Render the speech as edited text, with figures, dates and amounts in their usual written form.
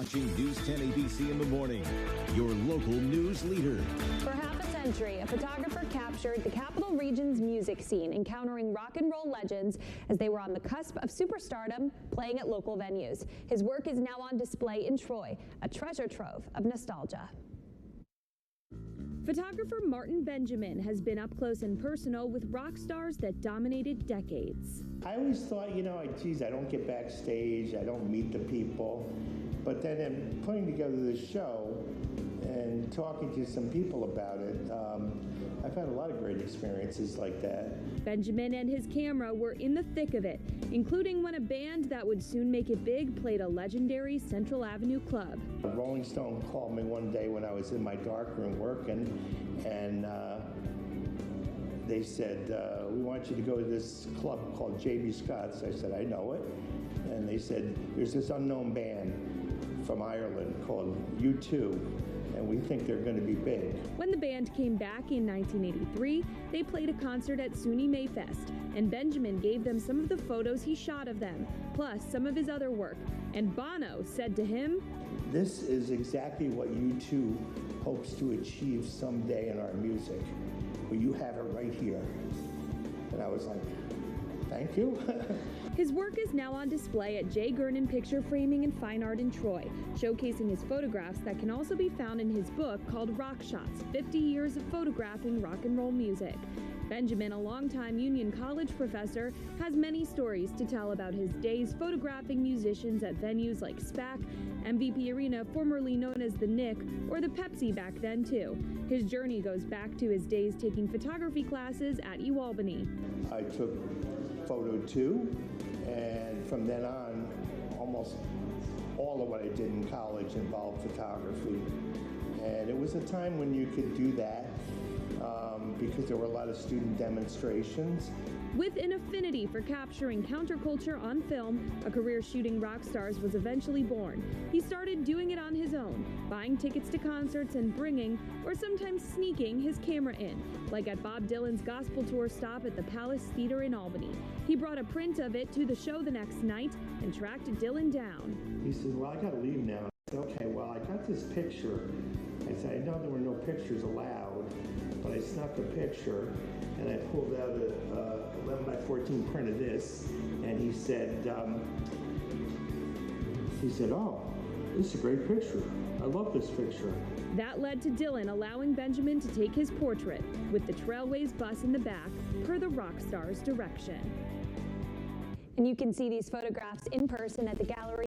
watching News 10 ABC in the morning, your local news leader. For half a century, a photographer captured the Capital Region's music scene, encountering rock and roll legends as they were on the cusp of superstardom, playing at local venues. His work is now on display in Troy, a treasure trove of nostalgia. Photographer Martin Benjamin has been up close and personal with rock stars that dominated decades. I always thought, geez, I don't get backstage, I don't meet the people. But then in putting together this show and talking to some people about it, I've had a lot of great experiences like that. Benjamin and his camera were in the thick of it, including when a band that would soon make it big played a legendary Central Avenue club. Rolling Stone called me one day when I was in my darkroom working, and they said, we want you to go to this club called J.B. Scott's. I said, I know it. And they said, there's this unknown band from Ireland called U2, and we think they're going to be big. When the band came back in 1983, they played a concert at SUNY Mayfest, and Benjamin gave them some of the photos he shot of them, plus some of his other work. And Bono said to him, this is exactly what U2 hopes to achieve someday in our music, but you have it right here. And I was like, thank you. His work is now on display at J. Gernon Picture Framing and Fine Art in Troy, showcasing his photographs that can also be found in his book called Rock Shots, 50 Years of Photographing Rock and Roll Music. Benjamin, a longtime Union College professor, has many stories to tell about his days photographing musicians at venues like SPAC, MVP Arena, formerly known as the Nick, or the Pepsi back then too. His journey goes back to his days taking photography classes at UAlbany. I took photo 2, and from then on, almost all of what I did in college involved photography. And it was a time when you could do that because there were a lot of student demonstrations. With an affinity for capturing counterculture on film, a career shooting rock stars was eventually born. He started doing it on his own, buying tickets to concerts and bringing, or sometimes sneaking, his camera in, like at Bob Dylan's gospel tour stop at the Palace Theater in Albany. He brought a print of it to the show the next night and tracked Dylan down. He said, well, I gotta leave now. I said, okay, well, I got this picture. I said, I know there were no pictures allowed, but I snuck a picture and I pulled out a 11 by 14 print of this, and he said, oh, this is a great picture. I love this picture. That led to Dylan allowing Benjamin to take his portrait with the Trailways bus in the back, per the rock star's direction. And you can see these photographs in person at the gallery